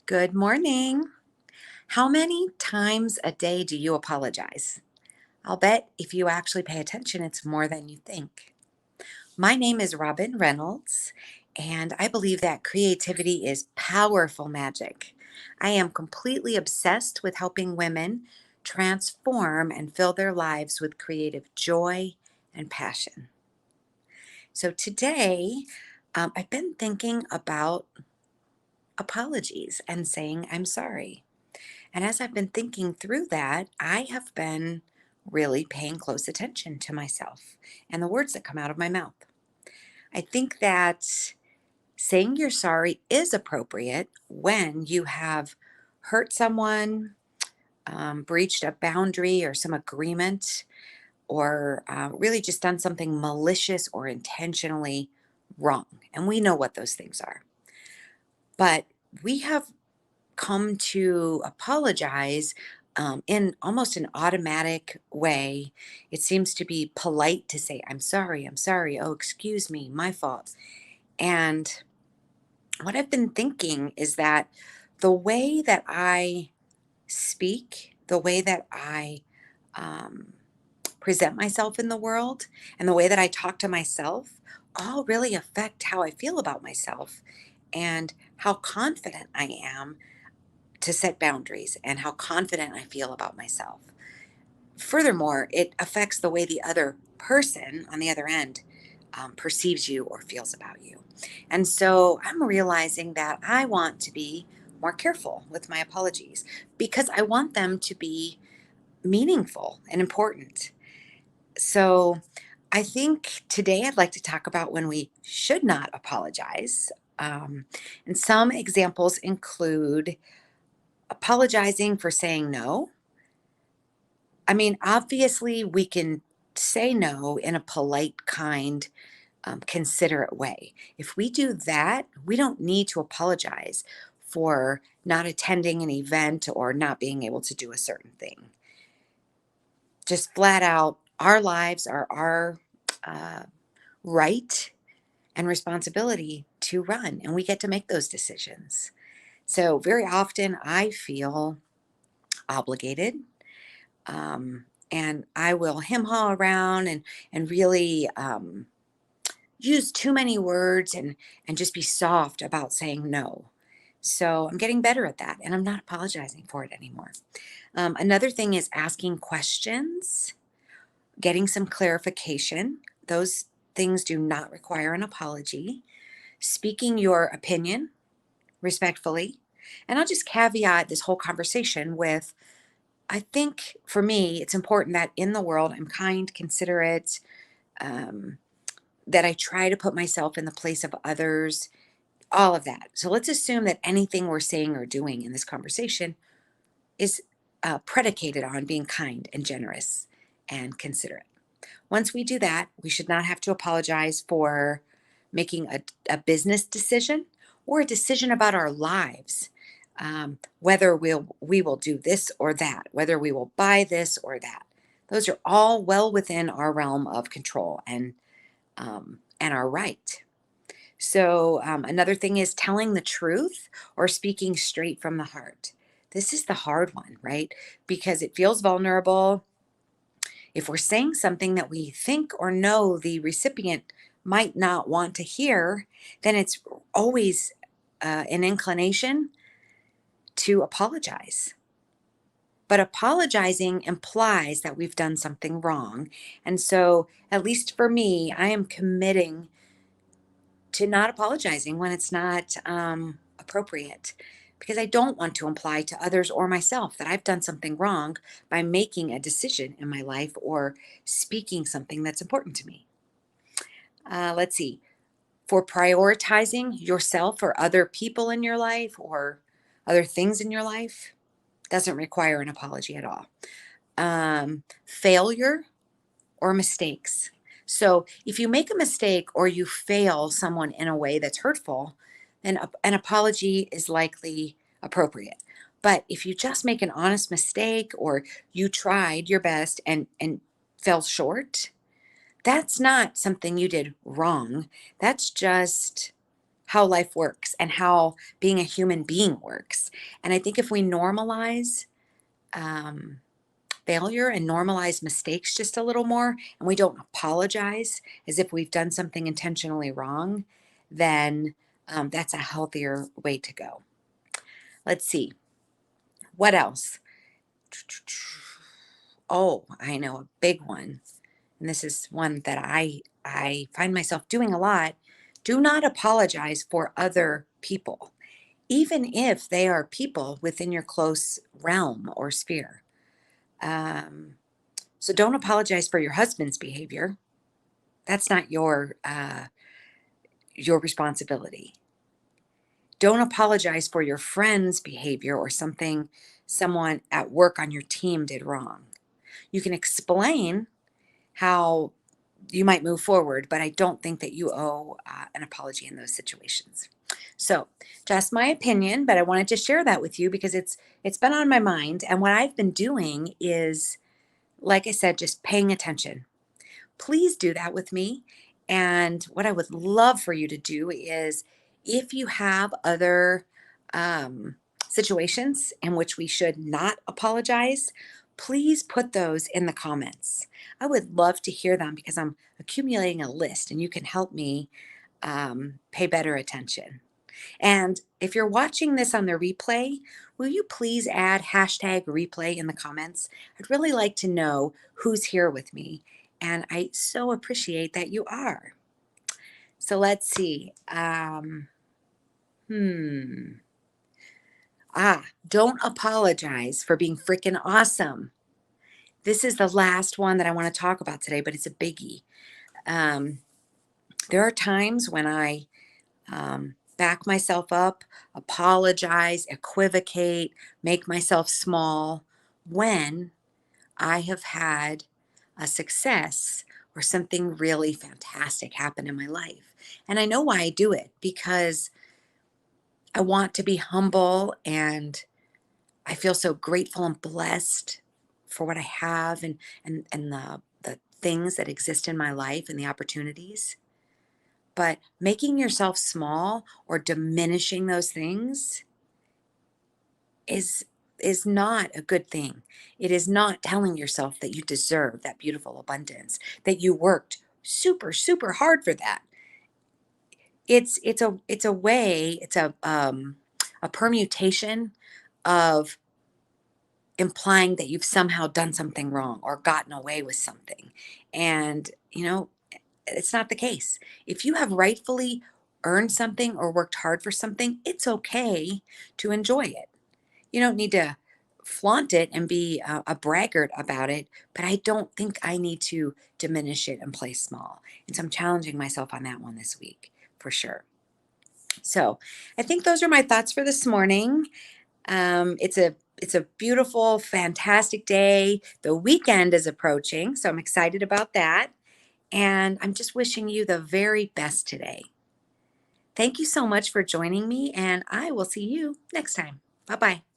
Good morning. How many times a day do you apologize? I'll bet if you actually pay attention, it's more than you think. My name is Robin Reynolds, and I believe that creativity is powerful magic. I am completely obsessed with helping women transform and fill their lives with creative joy and passion. So today, I've been thinking about apologies and saying I'm sorry. And as I've been thinking through that, I have been really paying close attention to myself and the words that come out of my mouth. I think that saying you're sorry is appropriate when you have hurt someone, breached a boundary or some agreement, or really just done something malicious or intentionally wrong. And we know what those things are. But we have come to apologize in almost an automatic way. It seems to be polite to say, I'm sorry, oh, excuse me, my fault. And what I've been thinking is that the way that I speak, the way that I um, present myself in the world, and the way that I talk to myself all really affect how I feel about myself and how confident I am to set boundaries and how confident I feel about myself. Furthermore, it affects the way the other person on the other end perceives you or feels about you. And so I'm realizing that I want to be more careful with my apologies because I want them to be meaningful and important. So I think today I'd like to talk about when we should not apologize. And some examples include apologizing for saying no. I mean, obviously, we can say no in a polite, kind, considerate way. If we do that, we don't need to apologize for not attending an event or not being able to do a certain thing. Just flat out, our lives are our uh, right and responsibility to run, and we get to make those decisions. So, very often, I feel obligated, and I will hem haw around and really use too many words and just be soft about saying no. So I'm getting better at that, and I'm not apologizing for it anymore. Another thing is asking questions, getting some clarification. Those things do not require an apology. Speaking your opinion respectfully, and I'll just caveat this whole conversation with I think for me, it's important that in the world I'm kind, considerate, um, that I try to put myself in the place of others, all of that. So let's assume that anything we're saying or doing in this conversation is predicated on being kind and generous and considerate. Once we do that, we should not have to apologize for making a business decision or a decision about our lives. Whether we will do this or that, whether we will buy this or that. Those are all well within our realm of control and our right. So another thing is telling the truth or speaking straight from the heart. This is the hard one, right? Because it feels vulnerable. If we're saying something that we think or know the recipient might not want to hear, then it's always an inclination to apologize. But apologizing implies that we've done something wrong. And so, at least for me, I am committing to not apologizing when it's not appropriate because I don't want to imply to others or myself that I've done something wrong by making a decision in my life or speaking something that's important to me. Let's see, for prioritizing yourself or other people in your life or other things in your life doesn't require an apology at all. Failure or mistakes. So if you make a mistake or you fail someone in a way that's hurtful, then an apology is likely appropriate. But if you just make an honest mistake or you tried your best and fell short, that's not something you did wrong. That's just how life works and how being a human being works. And I think if we normalize um, failure and normalize mistakes just a little more, and we don't apologize as if we've done something intentionally wrong, then that's a healthier way to go. Let's see. What else? Oh, I know a big one. And this is one that I find myself doing a lot. Do not apologize for other people, even if they are people within your close realm or sphere. Um, so don't apologize for your husband's behavior. That's not your responsibility. Don't apologize for your friend's behavior or something someone at work on your team did wrong. You can explain how you might move forward, but I don't think that you owe an apology in those situations. So, just my opinion, but I wanted to share that with you because it's been on my mind, and what I've been doing is, like I said, just paying attention. Please do that with me. And what I would love for you to do is if you have other um, situations in which we should not apologize, please put those in the comments. I would love to hear them because I'm accumulating a list and you can help me pay better attention. And if you're watching this on the replay, will you please add hashtag replay in the comments? I'd really like to know who's here with me. And I so appreciate that you are. So let's see. Hmm. Don't apologize for being freaking awesome. This is the last one that I want to talk about today, but it's a biggie. Um, there are times when I back myself up, apologize, equivocate, make myself small when I have had a success or something really fantastic happen in my life. And I know why I do it because I want to be humble and I feel so grateful and blessed for what I have and the things that exist in my life and the opportunities. But making yourself small or diminishing those things is is not a good thing. It is not telling yourself that you deserve that beautiful abundance, that you worked super hard for that. It's a way, it's a permutation of implying that you've somehow done something wrong or gotten away with something. And, it's not the case. If you have rightfully earned something or worked hard for something, it's okay to enjoy it. You don't need to flaunt it and be a braggart about it, but I don't think I need to diminish it and play small. And so I'm challenging myself on that one this week for sure. So I think those are my thoughts for this morning. It's a beautiful, fantastic day. The weekend is approaching, so I'm excited about that. And I'm just wishing you the very best today. Thank you so much for joining me, and I will see you next time. Bye bye.